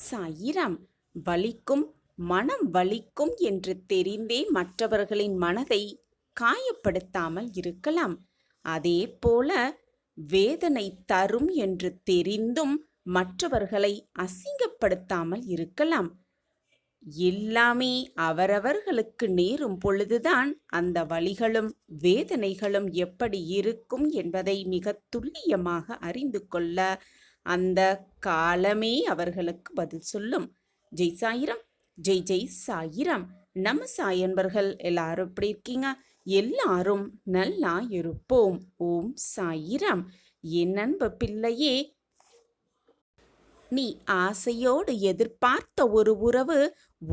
சாயிராம். வலிக்கும், மனம் வலிக்கும் என்று தெரிந்தே மற்றவர்களின் மனதை காயப்படுத்தாமல் இருக்கலாம். அதேபோல வேதனை தரும் என்று தெரிந்தும் மற்றவர்களை அசிங்கப்படுத்தாமல் இருக்கலாம். எல்லாமே அவரவர்களுக்கு நேரும் பொழுதுதான் அந்த வலிகளும் வேதனைகளும் எப்படி இருக்கும் என்பதை மிக துல்லியமாக அறிந்து கொள்ள அந்த காலமே அவர்களுக்கு பதில் சொல்லும். ஜெய் சாயிரம், ஜெய் ஜெய் சாயிரம். நம்ம சாயன்பர்கள் எல்லாரும் எப்படி இருக்கீங்க? எல்லாரும் நல்லா இருப்போம். ஓம் சாயிரம். என் அன்பு பிள்ளையே, நீ ஆசையோடு எதிர்பார்த்த ஒரு உறவு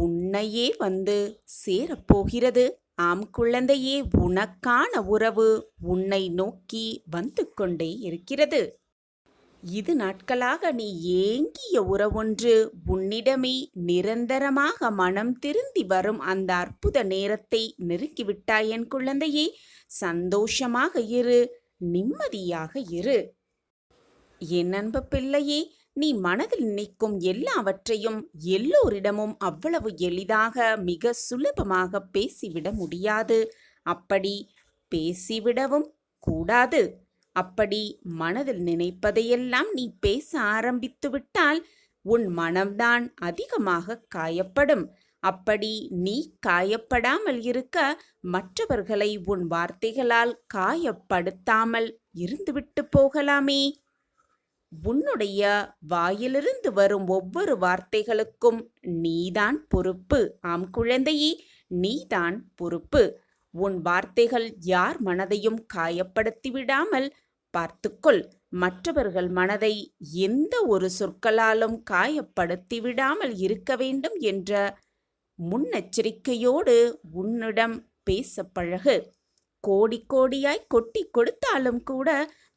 உன்னையே வந்து சேரப்போகிறது. ஆம் குழந்தையே, உனக்கான உறவு உன்னை நோக்கி வந்து கொண்டே இருக்கிறது. இது நாட்களாக நீ ஏங்கிய உறவொன்று உன்னிடமே நிரந்தரமாக மனம் திருந்தி வரும் அந்த அற்புத நேரத்தை நெருக்கிவிட்டாய் என் குழந்தையே. சந்தோஷமாக இரு, நிம்மதியாக இரு. என் அன்பு பிள்ளையே, நீ மனதில் நினைக்கும் எல்லாவற்றையும் எல்லோரிடமும் அவ்வளவு எளிதாக மிக சுலபமாக பேசிவிட முடியாது. அப்படி பேசிவிடவும் கூடாது. அப்படி மனதில் நினைப்பதையெல்லாம் நீ பேச ஆரம்பித்து விட்டால் உன் மனம்தான் அதிகமாக காயப்படும். அப்படி நீ காயப்படாமல் இருக்க மற்றவர்களை உன் வார்த்தைகளால் காயப்படுத்தாமல் இருந்துவிட்டு போகலாமே. உன்னுடைய வாயிலிருந்து வரும் ஒவ்வொரு வார்த்தைகளுக்கும் நீதான் பொறுப்பு. ஆம் குழந்தையே, நீதான் பொறுப்பு. உன் வார்த்தைகள் யார் மனதையும் காயப்படுத்தி விடாமல் பார்த்துக்கொள். மற்றவர்கள் மனதை எந்த ஒரு சொற்களாலும் காயப்படுத்தி விடாமல் இருக்க வேண்டும் என்ற முன்னெச்சரிக்கையோடு உன்னிடம் பேச பழகு. கோடி கோடியாய் கொட்டி கொடுத்தாலும் கூட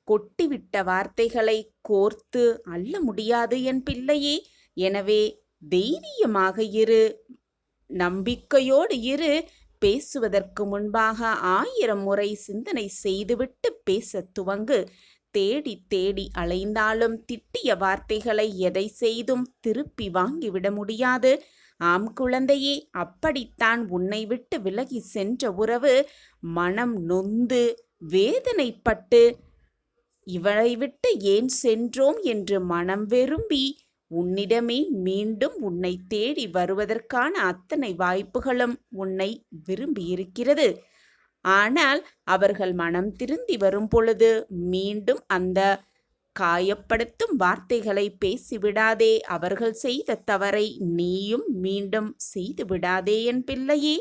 கொட்டிவிட்ட வார்த்தைகளை கோர்த்து அள்ள முடியாது என் பிள்ளையே. எனவே தைரியமாக இரு, நம்பிக்கையோடு இரு. பேசுவதற்கு முன்பாக 1000 முறை சிந்தனை செய்துவிட்டு பேச துவங்கு. தேடி தேடி அலைந்தாலும் திட்டிய வார்த்தைகளை எதை செய்தும் திருப்பி வாங்கிவிட முடியாது. ஆம் குழந்தையே, அப்படித்தான் உன்னை விட்டு விலகி சென்ற உறவு மனம் நொந்து வேதனைப்பட்டு இவளை விட்டு ஏன் சென்றோம் என்று மனம் வெறும்பி உன்னிடமே மீண்டும் உன்னை தேடி வருவதற்கான அத்தனை வாய்ப்புகளும் உன்னை விரும்பியிருக்கிறது. ஆனால் அவர்கள் மனம் திருந்தி வரும் பொழுது மீண்டும் அந்த காயப்படுத்தும் வார்த்தைகளை பேசிவிடாதே. அவர்கள் செய்த தவறை நீயும் மீண்டும் செய்து விடாதே என் பிள்ளையே.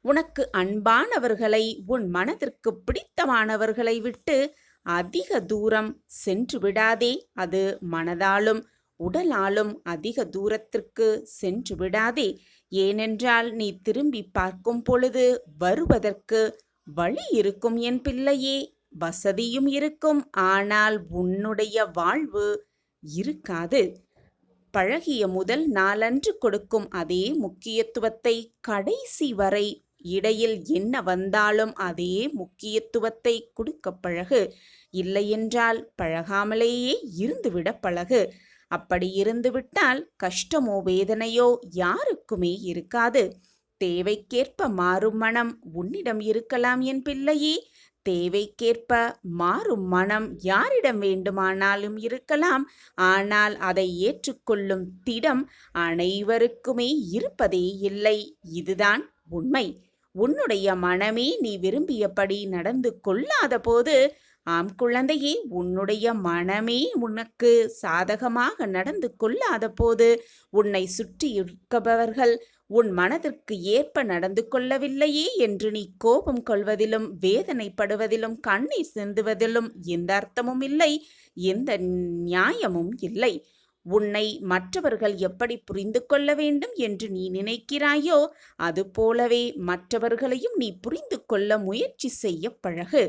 உனக்கு அன்பானவர்களை, உன் மனதிற்கு பிடித்தமானவர்களை விட்டு அதிக தூரம் சென்று விடாதே. அது மனதாலும் உடலாலும் அதிக தூரத்திற்கு சென்று விடாதே. ஏனென்றால் நீ திரும்பி பார்க்கும் பொழுது வருவதற்கு வழி இருக்கும் என் பிள்ளையே, வசதியும் இருக்கும். ஆனால் உன்னுடைய வாழ்வு இருக்காது. பழகிய முதல் நாளன்று கொடுக்கும் அதே முக்கியத்துவத்தை கடைசி வரை இடையில் என்ன வந்தாலும் அதே முக்கியத்துவத்தை கொடுக்க பழகு. இல்லையென்றால் பழகாமலேயே இருந்துவிட பழகு. அப்படி இருந்துவிட்டால் கஷ்டமோ வேதனையோ யாருக்குமே இருக்காது. தேவைக்கேற்ப மாறும் மனம் உன்னிடம் இருக்கலாம் என் பிள்ளையே. தேவைக்கேற்ப மாறும் மனம் யாரிடம் வேண்டுமானாலும் இருக்கலாம். ஆனால் அதை ஏற்றுக்கொள்ளும் திடம் அனைவருக்குமே இருப்பதே இல்லை. இதுதான் உண்மை. உன்னுடைய மனமே நீ விரும்பியபடி நடந்து கொள்ளாத போது, ஆம் குழந்தையே, உன்னுடைய மனமே உனக்கு சாதகமாக நடந்து கொள்ளாத போது, உன்னை சுற்றி இருப்பவர்கள் உன் மனதிற்கு ஏற்ப நடந்து கொள்ளவில்லையே என்று நீ கோபம் கொள்வதிலும் வேதனைப்படுவதிலும் கண்ணீர் சிந்துவதிலும் எந்த அர்த்தமும் இல்லை, எந்த நியாயமும் இல்லை. உன்னை மற்றவர்கள் எப்படி புரிந்து கொள்ள வேண்டும் என்று நீ நினைக்கிறாயோ அதுபோலவே மற்றவர்களையும் நீ புரிந்து கொள்ள முயற்சி செய்ய பழகு.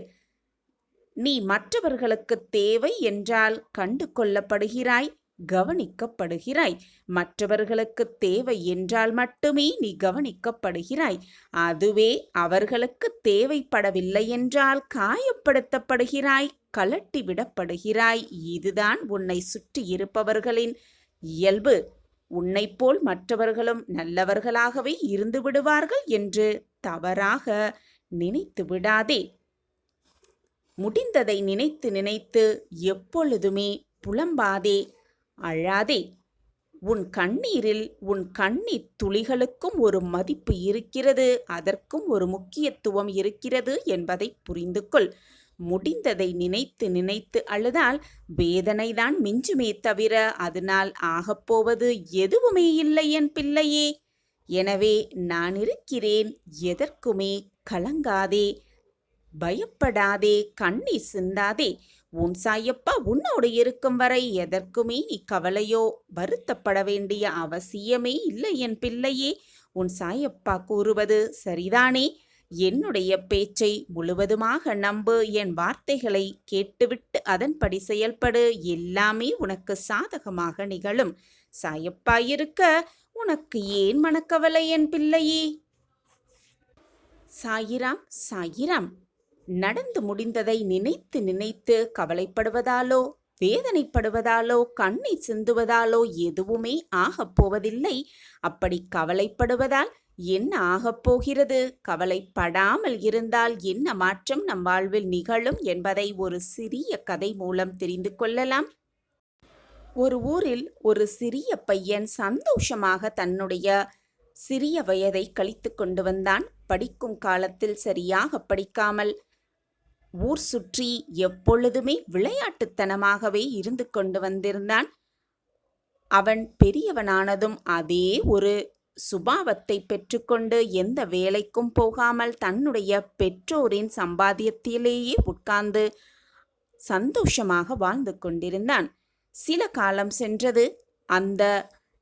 நீ மற்றவர்களுக்கு தேவை என்றால் கண்டு கொள்ளப்படுகிறாய், கவனிக்கப்படுகிறாய். மற்றவர்களுக்கு தேவை என்றால் மட்டுமே நீ கவனிக்கப்படுகிறாய். அதுவே அவர்களுக்கு தேவைப்படவில்லை என்றால் காயப்படுத்தப்படுகிறாய், கலட்டி விடப்படுகிறாய். இதுதான் உன்னை சுற்றி இருப்பவர்களின் இயல்பு. உன்னைப்போல் மற்றவர்களும் நல்லவர்களாகவே இருந்து விடுவார்கள் என்று தவறாக நினைத்து விடாதே. முடிந்ததை நினைத்து நினைத்து எப்பொழுதுமே புலம்பாதே, அழாதே. உன் கண்ணீரில் உன் கண்ணீர் துளிகளுக்கும் ஒரு மதிப்பு இருக்கிறது, அதற்கும் ஒரு முக்கியத்துவம் இருக்கிறது என்பதை புரிந்து கொள். முடிந்ததை நினைத்து நினைத்து அழுதால் வேதனைதான் மிஞ்சுமே தவிர அதனால் ஆகப்போவது எதுவுமே இல்லை என் பிள்ளையே. எனவே நான் இருக்கிறேன், எதற்குமே கலங்காதே, பயப்படாதே, கண்ணீர் சிந்தாதே. உன் சாயப்பா உன்னோடு இருக்கும் வரை எதற்குமே நீ கவலையோ வருத்தப்பட வேண்டிய அவசியமே இல்லை என் பிள்ளையே. உன் சாயப்பா கூறுவது சரிதானே? என்னுடைய பேச்சை முழுவதுமாக நம்பு, என் வார்த்தைகளை கேட்டுவிட்டு அதன்படி செயல்படு. எல்லாமே உனக்கு சாதகமாக நிகழும். சாயப்பா இருக்க உனக்கு ஏன் மனக்கவலை என் பிள்ளையே? சாயிராம் சாயிராம். நடந்து முடிந்ததை நினைத்து நினைத்து கவலைப்படுவதாலோ வேதனைப்படுவதாலோ கண்ணீர் சிந்துவதாலோ எதுவுமே ஆகப் போவதில்லை. அப்படி கவலைப்படுவதால் என்ன ஆகப் போகிறது? கவலைப்படாமல் இருந்தால் என்ன மாற்றம் நம் வாழ்வில் நிகழும் என்பதை ஒரு சிறிய கதை மூலம் தெரிந்து கொள்ளலாம். ஒரு ஊரில் ஒரு சிறிய பையன் சந்தோஷமாக தன்னுடைய சிறிய வயதை கழித்து கொண்டு வந்தான். படிக்கும் காலத்தில் சரியாக படிக்காமல் ஊர் சுற்றி எப்பொழுதுமே விளையாட்டுத்தனமாகவே இருந்து கொண்டு வந்திருந்தான். அவன் பெரியவனானதும் அதே ஒரு சுபாவத்தை பெற்றுக்கொண்டு எந்த வேலைக்கும் போகாமல் தன்னுடைய பெற்றோரின் சம்பாத்தியத்திலேயே உட்கார்ந்து சந்தோஷமாக வாழ்ந்து கொண்டிருந்தான். சில காலம் சென்றது. அந்த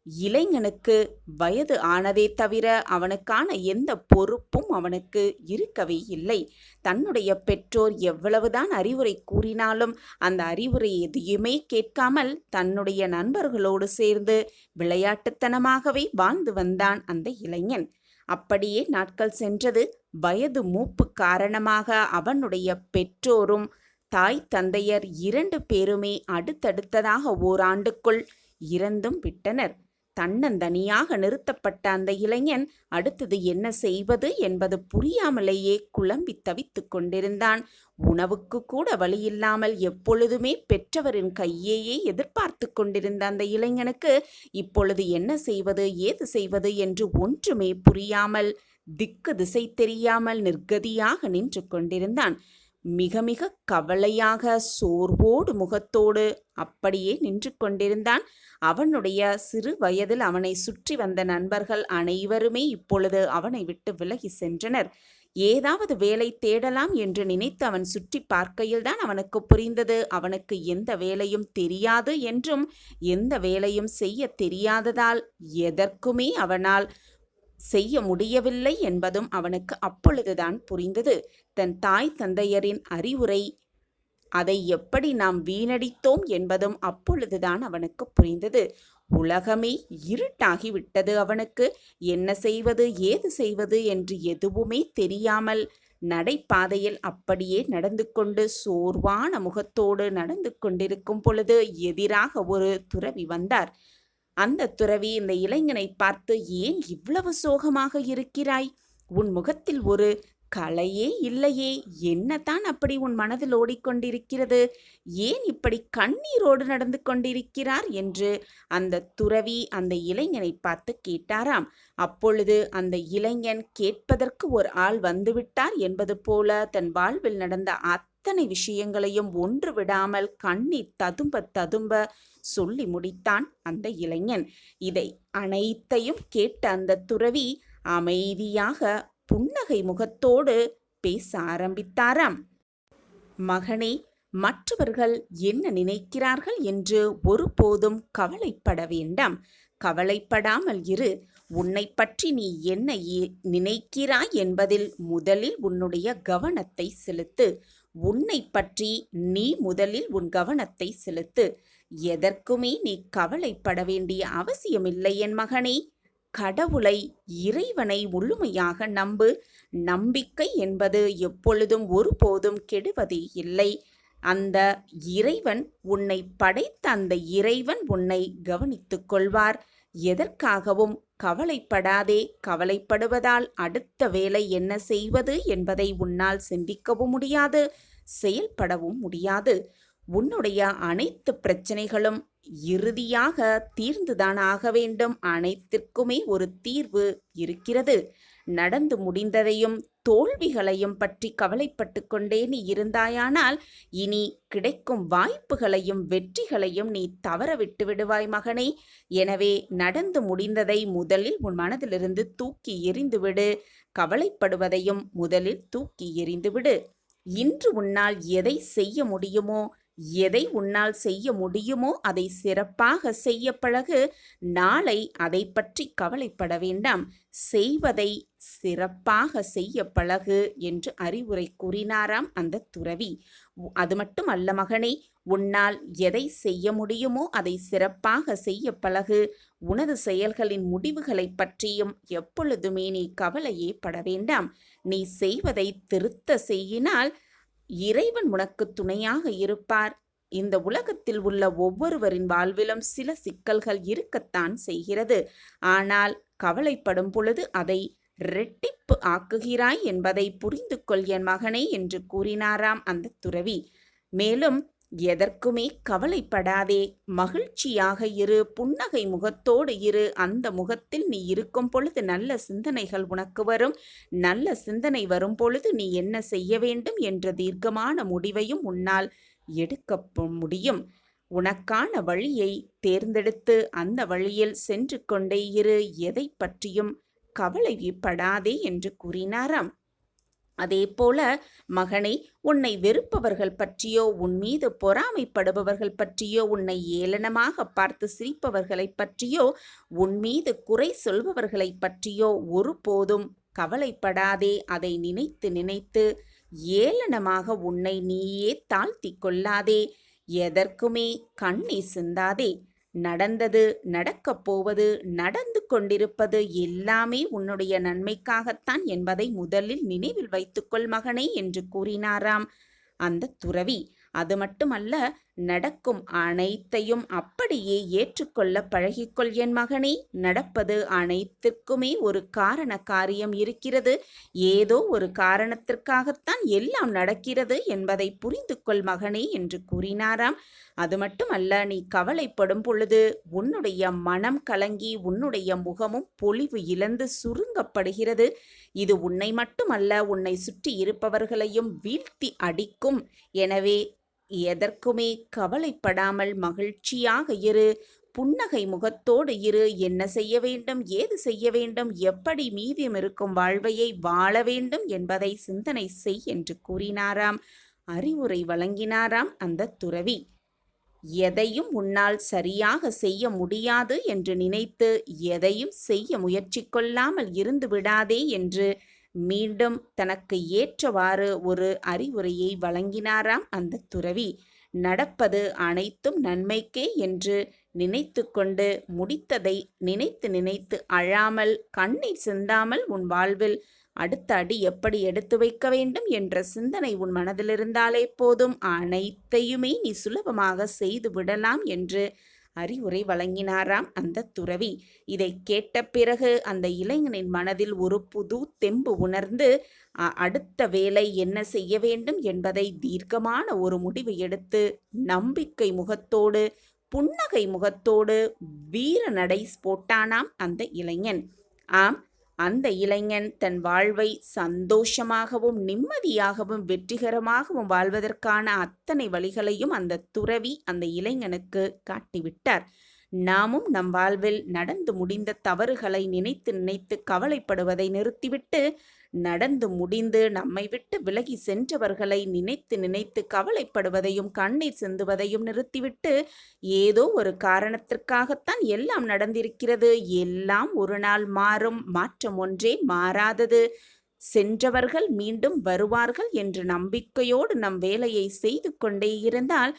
இளைஞனுக்கு வயது ஆனதே தவிர அவனுக்கான எந்த பொறுப்பும் அவனுக்கு இருக்கவே இல்லை. தன்னுடைய பெற்றோர் எவ்வளவுதான் அறிவுரை கூறினாலும் அந்த அறிவுரை எதையுமே கேட்காமல் தன்னுடைய நண்பர்களோடு சேர்ந்து விளையாட்டுத்தனமாகவே வாழ்ந்து வந்தான் அந்த இளைஞன். அப்படியே நாட்கள் சென்றது. வயது மூப்பு காரணமாக அவனுடைய பெற்றோரும் தாய் தந்தையர் 2 பேருமே அடுத்தடுத்ததாக ஓராண்டுக்குள் இறந்தும் விட்டனர். தன்னந்தனியாக நிறுத்தப்பட்ட அந்த இளைஞன் அடுத்தது என்ன செய்வது என்பது புரியாமலேயே குழம்பி தவித்து கொண்டிருந்தான். உணவுக்கு கூட வழியில்லாமல் எப்பொழுதுமே பெற்றவரின் கையையே எதிர்பார்த்து கொண்டிருந்த அந்த இளைஞனுக்கு இப்பொழுது என்ன செய்வது ஏது செய்வது என்று ஒன்றுமே புரியாமல் திக்கு திசை தெரியாமல் நிர்கதியாக நின்று கொண்டிருந்தான். மிக மிக கவலையாக சோர்வோடு முகத்தோடு அப்படியே நின்று கொண்டிருந்தான். அவனுடைய சிறு வயதில் அவனை சுற்றி வந்த நண்பர்கள் அனைவருமே இப்பொழுது அவனை விட்டு விலகி சென்றனர். ஏதாவது வேலை தேடலாம் என்று நினைத்து அவன் சுற்றி பார்க்கையில்தான் அவனுக்கு புரிந்தது அவனுக்கு எந்த வேலையும் தெரியாது என்றும், எந்த வேலையும் செய்ய தெரியாததால் எதற்குமே அவனால் செய்ய முடியவில்லை என்பதும் அவனுக்கு அப்பொழுதுதான் புரிந்தது. தன் தாய் தந்தையரின் அறிவுரை அதை எப்படி நாம் வீணடித்தோம் என்பதும் அப்பொழுதுதான் அவனுக்கு புரிந்தது. உலகமே இருட்டாகிவிட்டது அவனுக்கு. என்ன செய்வது ஏது செய்வது என்று எதுவுமே தெரியாமல் நடைபாதையில் அப்படியே நடந்து கொண்டு சோர்வான முகத்தோடு நடந்து கொண்டிருக்கும் பொழுது எதிராக ஒரு துறவி வந்தார். அந்த துறவி இந்த இளைஞனை பார்த்து, ஏன் இவ்வளவு சோகமாக இருக்கிறாய்? உன் முகத்தில் ஒரு கலையே இல்லையே, என்னதான் அப்படி உன் மனதில் ஓடிக்கொண்டிருக்கிறது? ஏன் இப்படி கண்ணீரோடு நடந்து கொண்டிருக்கிறார் என்று அந்த துறவி அந்த இளைஞனை பார்த்து கேட்டாராம். அப்பொழுது அந்த இளைஞன் கேட்பதற்கு ஒரு ஆள் வந்துவிட்டார் என்பது போல தன் வாழ்வில் நடந்த அத்தனை விஷயங்களையும் ஒன்று விடாமல் கண்ணீர் ததும்ப ததும்ப சொல்லி முடித்தான் அந்த இளைஞன். இதை அனைத்தையும் கேட்ட அந்த துறவி அமைதியாக புன்னகை முகத்தோடு பேச ஆரம்பித்தாராம். மகனே, மற்றவர்கள் என்ன நினைக்கிறார்கள் என்று ஒருபோதும் கவலைப்பட வேண்டாம். கவலைப்படாமல் இரு. உன்னை பற்றி நீ என்ன நினைக்கிறாய் என்பதில் முதலில் உன்னுடைய கவனத்தை செலுத்து. உன்னை பற்றி நீ முதலில் உன் கவனத்தை செலுத்து. எதற்குமே நீ கவலைப்பட வேண்டிய அவசியமில்லை என் மகனே. கடவுளை, இறைவனை முழுமையாக நம்பு. நம்பிக்கை என்பது எப்பொழுதும் ஒருபோதும் கெடுவதே இல்லை. அந்த இறைவன் உன்னை படைத்த அந்த இறைவன் உன்னை கவனித்துக் கொள்வார். எதற்காகவும் கவலைப்படாதே. கவலைப்படுவதால் அடுத்த வேலை என்ன செய்வது என்பதை உன்னால் சிந்திக்கவும் முடியாது, செயல்படவும் முடியாது. உன்னுடைய அனைத்து பிரச்சனைகளும் இறுதியாக தீர்ந்துதான் ஆக வேண்டும். அனைத்திற்குமே ஒரு தீர்வு இருக்கிறது. நடந்து முடிந்ததையும் தோல்விகளையும் பற்றி கவலைப்பட்டு கொண்டே நீ இருந்தாயானால் இனி கிடைக்கும் வாய்ப்புகளையும் வெற்றிகளையும் நீ தவற விட்டு விடுவாய் மகனே. எனவே நடந்து முடிந்ததை முதலில் உன் மனதிலிருந்து தூக்கி எறிந்துவிடு. கவலைப்படுவதையும் முதலில் தூக்கி எறிந்துவிடு. இன்று உன்னால் எதை செய்ய முடியுமோ, எதை உன்னால் செய்ய முடியுமோ அதை சிறப்பாக செய்ய பழகு. நாளை அதை பற்றி கவலைப்பட வேண்டாம். செய்வதை சிறப்பாக செய்ய பழகு என்று அறிவுரை கூறினாராம் அந்த துறவி. அது மட்டும் அல்ல மகனே, உன்னால் எதை செய்ய முடியுமோ அதை சிறப்பாக செய்ய பழகு. உனது செயல்களின் முடிவுகளை பற்றியும் எப்பொழுதுமே நீ கவலையே பட வேண்டாம். நீ செய்வதை திருத்த செய்யினால் இறைவன் உனக்கு துணையாக இருப்பார். இந்த உலகத்தில் உள்ள ஒவ்வொருவரின் வாழ்விலும் சில சிக்கல்கள் இருக்கத்தான் செய்கிறது. ஆனால் கவலைப்படும் பொழுது அதை இரட்டிப்பு ஆக்குகிறாய் என்பதை புரிந்து கொள் என் மகனே என்று கூறினாராம் அந்த துறவி. மேலும் எதற்குமே கவலைப்படாதே, மகிழ்ச்சியாக இரு, புன்னகை முகத்தோடு இரு. அந்த முகத்தில் நீ இருக்கும் பொழுது நல்ல சிந்தனைகள் உனக்கு வரும். நல்ல சிந்தனை வரும் பொழுது நீ என்ன செய்ய வேண்டும் என்ற தீர்க்கமான முடிவையும் உன்னால் எடுக்க முடியும். உனக்கான வழியை தேர்ந்தெடுத்து அந்த வழியில் சென்று கொண்டே இரு. எதை பற்றியும் கவலைப்படாதே என்று கூறினாராம். அதே போல மகனை, உன்னை வெறுப்பவர்கள் பற்றியோ, உன் மீது பொறாமைப்படுபவர்கள் பற்றியோ, உன்னை ஏளனமாக பார்த்து சிரிப்பவர்களை பற்றியோ, உன் மீது குறை சொல்பவர்களை பற்றியோ ஒருபோதும் கவலைப்படாதே. அதை நினைத்து நினைத்து ஏளனமாக உன்னை நீயே தாழ்த்தி கொள்ளாதே. எதற்குமே கண்ணீர் சிந்தாதே. நடந்தது, நடக்கப் போவது, நடந்து கொண்டிருப்பது எல்லாமே உன்னுடைய நன்மைக்காகத்தான் என்பதை முதலில் நினைவில் வைத்துக்கொள் மகனே என்று கூறினாராம் அந்த துறவி. அது மட்டுமல்ல, நடக்கும் அனைத்தையும் அப்படியே ஏற்றுக்கொள்ள பழகிக்கொள் என் மகனே. நடப்பது அனைத்திற்குமே ஒரு காரண காரியம் இருக்கிறது. ஏதோ ஒரு காரணத்திற்காகத்தான் எல்லாம் நடக்கிறது என்பதை புரிந்து கொள் மகனே என்று கூறினாராம். அது மட்டுமல்ல, நீ கவலைப்படும் பொழுது உன்னுடைய மனம் கலங்கி உன்னுடைய முகமும் பொலிவு இழந்து சுருங்கப்படுகிறது. இது உன்னை மட்டுமல்ல, உன்னை சுற்றி இருப்பவர்களையும் வீழ்த்தி அடிக்கும். எனவே எதற்குமே கவலைப்படாமல் மகிழ்ச்சியாக இரு, புன்னகை முகத்தோடு இரு. என்ன செய்ய வேண்டும், ஏது செய்ய வேண்டும், எப்படி மீதியும் இருக்கும் வாழ்வையை வாழ வேண்டும் என்பதை சிந்தனை செய் என்று கூறினாராம். அறிவுரை வழங்கினாராம் அந்த துறவி. எதையும் உன்னால் சரியாக செய்ய முடியாது என்று நினைத்து எதையும் செய்ய முயற்சி கொள்ளாமல் இருந்து விடாதே என்று மீண்டும் தனக்கு ஏற்றவாறு ஒரு அறிவுரையை வழங்கினாராம் அந்த துறவி. நடப்பது அனைத்தும் நன்மைக்கே என்று நினைத்து கொண்டு முடித்ததை நினைத்து நினைத்து அழாமல் கண்ணீர் சிந்தாமல் உன் வாழ்வில் அடுத்த அடி எப்படி எடுத்து வைக்க வேண்டும் என்ற சிந்தனை உன் மனதில் இருந்தாலே போதும், அனைத்தையுமே நீ சுலபமாக செய்து விடலாம் என்று அறிவுரை வழங்கினாராம் அந்த துறவி. இதை கேட்ட பிறகு அந்த இளைஞனின் மனதில் ஒரு புது தெம்பு உணர்ந்து அடுத்த வேலை என்ன செய்ய வேண்டும் என்பதை தீர்க்கமான ஒரு முடிவு எடுத்து நம்பிக்கை முகத்தோடு புன்னகை முகத்தோடு வீர நடை போட்டானாம் அந்த இளைஞன். ஆம், அந்த இளைஞன் தன் வாழ்வை சந்தோஷமாகவும் நிம்மதியாகவும் வெற்றிகரமாகவும் வாழ்வதற்கான அத்தனை வழிகளையும் அந்த துறவி அந்த இளைஞனுக்கு காட்டிவிட்டார். நாமும் நம் வாழ்வில் நடந்து முடிந்த தவறுகளை நினைத்து நினைத்து கவலைப்படுவதை நிறுத்திவிட்டு, நடந்து முடிந்து நம்மை விட்டு விலகி சென்றவர்களை நினைத்து நினைத்து கவலைப்படுவதையும் கண்ணீர் சிந்துவதையும் நிறுத்திவிட்டு, ஏதோ ஒரு காரணத்திற்காகத்தான் எல்லாம் நடந்திருக்கிறது, எல்லாம் ஒரு நாள் மாறும், மாற்றம் ஒன்றே மாறாதது, சென்றவர்கள் மீண்டும் வருவார்கள் என்ற நம்பிக்கையோடு நம் வேலையை செய்து கொண்டே இருந்தால்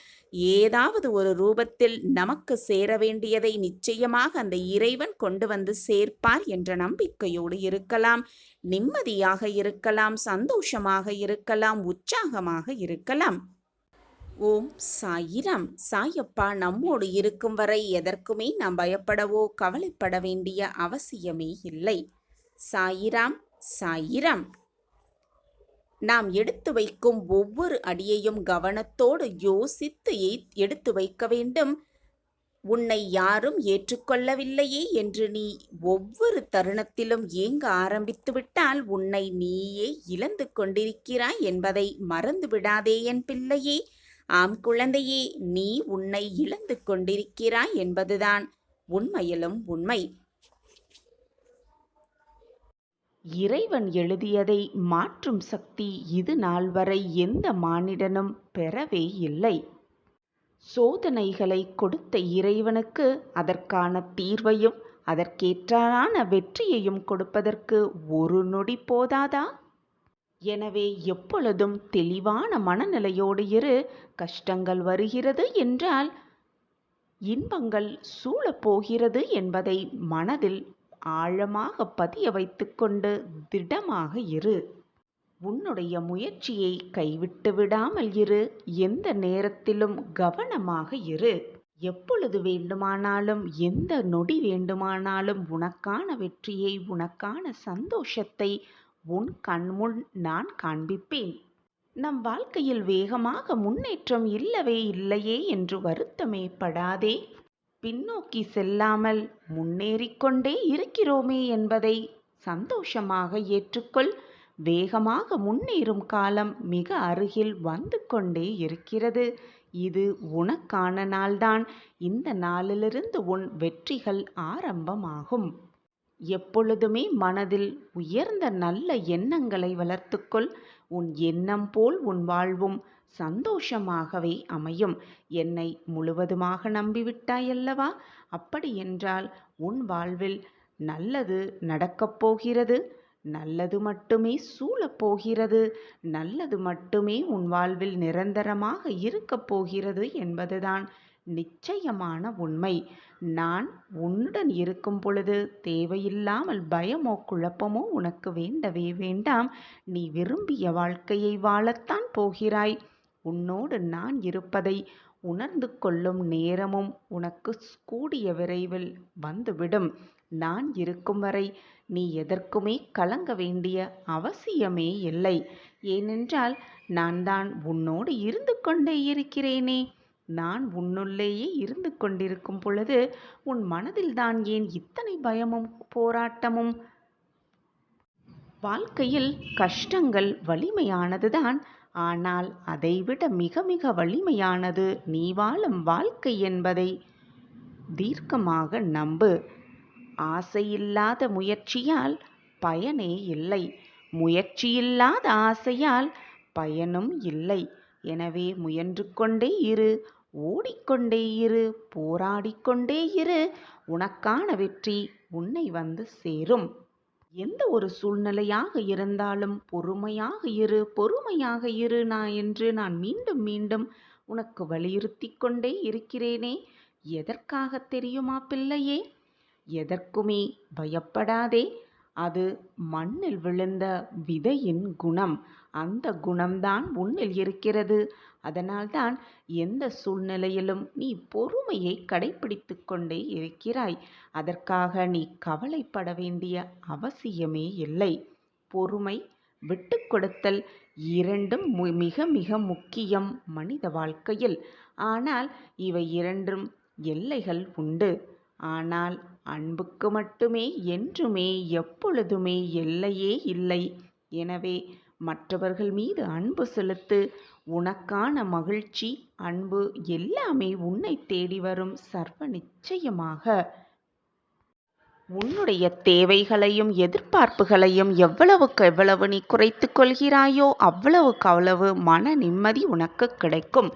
ஏதாவது ஒரு ரூபத்தில் நமக்கு சேர வேண்டியதை நிச்சயமாக அந்த இறைவன் கொண்டு வந்து சேர்ப்பார் என்ற நம்பிக்கையோடு இருக்கலாம். நிம்மதியாக இருக்கலாம், சந்தோஷமாக இருக்கலாம், உற்சாகமாக இருக்கலாம். ஓம் சாயிராம். சாயப்பா நம்மோடு இருக்கும் வரை எதற்குமே நாம் பயப்படவோ கவலைப்பட வேண்டிய அவசியமே இல்லை. சாயிராம் சாயிராம். நாம் எடுத்து வைக்கும் ஒவ்வொரு அடியையும் கவனத்தோடு யோசித்து எடுத்து வைக்க வேண்டும். உன்னை யாரும் ஏற்றுக்கொள்ளவில்லையே என்று நீ ஒவ்வொரு தருணத்திலும் ஏங்க ஆரம்பித்து விட்டால் உன்னை நீயே இழந்து கொண்டிருக்கிறாய் என்பதை மறந்து விடாதே என் பிள்ளையே. ஆம் குழந்தையே, நீ உன்னை இழந்து கொண்டிருக்கிறாய் என்பதுதான் உண்மையிலும் உண்மை. இறைவன் எழுதியதை மாற்றும் சக்தி இது நாள் வரை எந்த மானிடனும் பெறவே இல்லை. சோதனைகளை கொடுத்த இறைவனுக்கு அதற்கான தீர்வையும் அதற்கேற்றான வெற்றியையும் கொடுப்பதற்கு ஒரு நொடி போதாதா? எனவே எப்பொழுதும் தெளிவான மனநிலையோடு இரு. கஷ்டங்கள் வருகிறது என்றால் இன்பங்கள் சூழப்போகிறது என்பதை மனதில் ஆழமாக பதிய வைத்துக்கொண்டு திடமாக இரு. உன்னுடைய முயற்சியை கைவிட்டு விடாமல் இரு. எந்த நேரத்திலும் கவனமாக இரு. எப்பொழுது வேண்டுமானாலும் எந்த நொடி வேண்டுமானாலும் உனக்கான வெற்றியை உனக்கான சந்தோஷத்தை உன் கண்முன் நான் காண்பிப்பேன். நம் வாழ்க்கையில் வேகமாக முன்னேற்றம் இல்லையே என்று வருத்தமே படாதே. பின்னோக்கி செல்லாமல் முன்னேறிக்கொண்டே இருக்கிறோமே என்பதை சந்தோஷமாக ஏற்றுக்கொள். வேகமாக முன்னேறும் காலம் மிக அருகில் வந்து கொண்டே இருக்கிறது. இது உனக்கான நாள்தான். இந்த நாளிலிருந்து உன் வெற்றிகள் ஆரம்பமாகும். எப்பொழுதுமே மனதில் உயர்ந்த நல்ல எண்ணங்களை வளர்த்துக்கொள். உன் எண்ணம் போல் உன் வாழ்வும் சந்தோஷமாகவே அமையும். என்னை முழுவதுமாக நம்பிவிட்டாயல்லவா? அப்படியென்றால் உன் வாழ்வில் நல்லது நடக்கப் போகிறது. நல்லது மட்டுமே சூழப்போகிறது. நல்லது மட்டுமே உன் வாழ்வில் நிரந்தரமாக இருக்கப் போகிறது என்பதுதான் நிச்சயமான உண்மை. நான் உன்னுடன் இருக்கும் பொழுது தேவையில்லாமல் பயமோ குழப்பமோ உனக்கு வேண்டவே வேண்டாம். நீ விரும்பிய வாழ்க்கையை வாழத்தான் போகிறாய். உன்னோடு நான் இருப்பதை உணர்ந்து கொள்ளும் நேரமும் உனக்கு கூடிய விரைவில் வந்துவிடும். நான் இருக்கும் வரை நீ எதற்குமே கலங்க வேண்டிய அவசியமே இல்லை. ஏனென்றால் நான் தான் உன்னோடு இருந்து கொண்டே இருக்கிறேனே. நான் உன்னுள்ளேயே இருந்து கொண்டிருக்கும் பொழுது உன் மனதில் தான் ஏன் இத்தனை பயமும் போராட்டமும்? வாழ்க்கையில் கஷ்டங்கள் வலிமையானதுதான். ஆனால் அதைவிட மிக மிக வலிமையானது நீ வாழும் வாழ்க்கை என்பதை தீர்க்கமாக நம்பு. ஆசையில்லாத முயற்சியால் பயனே இல்லை. முயற்சியில்லாத ஆசையால் பயனும் இல்லை. எனவே முயன்று கொண்டே இரு. ஓடிக்கொண்டே இரு. போராடிக்கொண்டே இரு. உனக்கான வெற்றி உன்னை வந்து சேரும். எந்த ஒரு சூழ்நிலையாக இருந்தாலும் பொறுமையாக இரு. பொறுமையாக இரு என்று நான் மீண்டும் மீண்டும் உனக்கு வலியுறுத்தி கொண்டே இருக்கிறேனே. எதற்காக தெரியுமா பிள்ளையே? எதற்குமே பயப்படாதே. அது மண்ணில் விழுந்த விதையின் குணம். அந்த குணம்தான் உன்னில் இருக்கிறது. அதனால்தான் எந்த சூழ்நிலையிலும் நீ பொறுமையை கடைப்பிடித்து கொண்டே இருக்கிறாய். அதற்காக நீ கவலைப்பட வேண்டிய அவசியமே இல்லை. பொறுமை, விட்டு கொடுத்தல் இரண்டும் மிக மிக முக்கியம் மனித வாழ்க்கையில். ஆனால் இவை இரண்டும் எல்லைகள் உண்டு. ஆனால் அன்புக்கு மட்டுமே என்றுமே எப்பொழுதுமே எல்லையே இல்லை. எனவே மற்றவர்கள் மீது அன்பு செலுத்து. உனக்கான மகிழ்ச்சி, அன்பு எல்லாமே உன்னை தேடி வரும் சர்வ நிச்சயமாக. உன்னுடைய தேவைகளையும் எதிர்பார்ப்புகளையும் எவ்வளவுக்கு எவ்வளவு நீ குறைத்து கொள்கிறாயோ அவ்வளவுக்கு அவ்வளவு மன நிம்மதி உனக்கு கிடைக்கும்.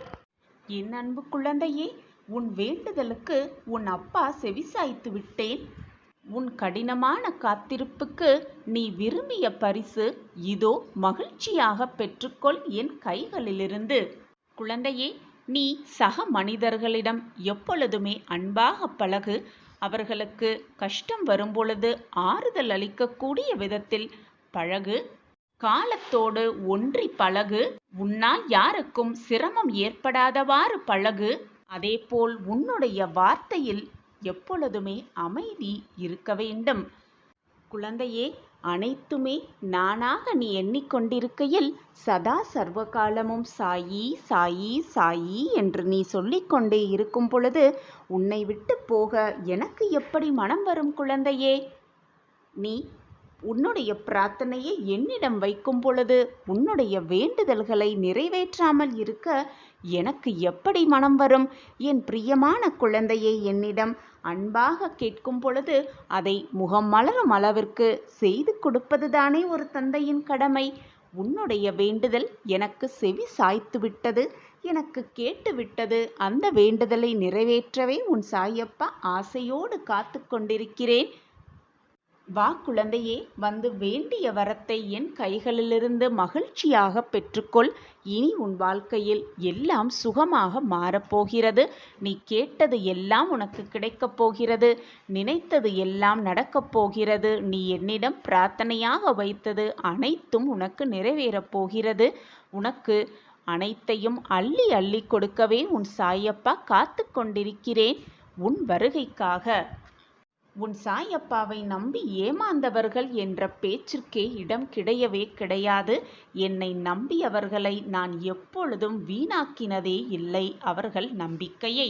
என் அன்பு குழந்தையே, உன் வேண்டுதலுக்கு உன் அப்பா செவிசாய்த்து விட்டேன். உன் கடினமான காத்திருப்புக்கு நீ விரும்பிய பரிசு இதோ மகிழ்ச்சியாக பெற்றுக்கொள் என் கைகளிலிருந்து. குழந்தையே, நீ சக மனிதர்களிடம் எப்பொழுதுமே அன்பாக பழகு. அவர்களுக்கு கஷ்டம் வரும்பொழுது ஆறுதல் அளிக்கக்கூடிய விதத்தில் பழகு. காலத்தோடு ஒன்றி பழகு. உன்னால் யாருக்கும் சிரமம் ஏற்படாதவாறு பழகு. அதேபோல் உன்னுடைய வார்த்தையில் எப்பொழுதுமே அமைதி இருக்க வேண்டும். குழந்தையே, அனைத்துமே நானாக நீ எண்ணிக்கொண்டிருக்கையில் சதா சர்வகாலமும் சாயி சாயி சாயி என்று நீ சொல்லிக்கொண்டே இருக்கும் பொழுது உன்னை விட்டு போக எனக்கு எப்படி மனம் வரும் குழந்தையே? நீ உன்னுடைய பிரார்த்தனையை என்னிடம் வைக்கும் பொழுது உன்னுடைய வேண்டுதல்களை நிறைவேற்றாமல் இருக்க எனக்கு எப்படி மனம் வரும்? என் பிரியமான குழந்தையை என்னிடம் அன்பாக கேட்கும் பொழுது அதை முகம் மலரும் அளவிற்கு செய்து கொடுப்பதுதானே ஒரு தந்தையின் கடமை. உன்னுடைய வேண்டுதல் எனக்கு செவி சாய்த்து விட்டது, எனக்கு கேட்டு விட்டது. அந்த வேண்டுதலை நிறைவேற்றவே உன் சாயப்பா ஆசையோடு காத்து கொண்டிருக்கிறேன். வா குழந்தையே, வந்து வேண்டிய வரத்தை என் கைகளிலிருந்து மகிழ்ச்சியாக பெற்றுக்கொள். இனி உன் வாழ்க்கையில் எல்லாம் சுகமாக மாறப்போகிறது. நீ கேட்டது எல்லாம் உனக்கு கிடைக்கப் போகிறது. நினைத்தது எல்லாம் நடக்கப் போகிறது. நீ என்னிடம் பிரார்த்தனையாக வைத்தது அனைத்தும் உனக்கு நிறைவேறப் போகிறது. உனக்கு அனைத்தையும் அள்ளி அள்ளி கொடுக்கவே உன் சாயப்பா காத்து கொண்டிருக்கிறேன். உன் வருகைக்காக. உன் சாயப்பாவை நம்பி ஏமாந்தவர்கள் என்ற பேச்சிற்கே இடம் கிடையவே கிடையாது. என்னை நம்பியவர்களை நான் எப்பொழுதும் வீணாக்கினதே இல்லை அவர்கள் நம்பிக்கையை.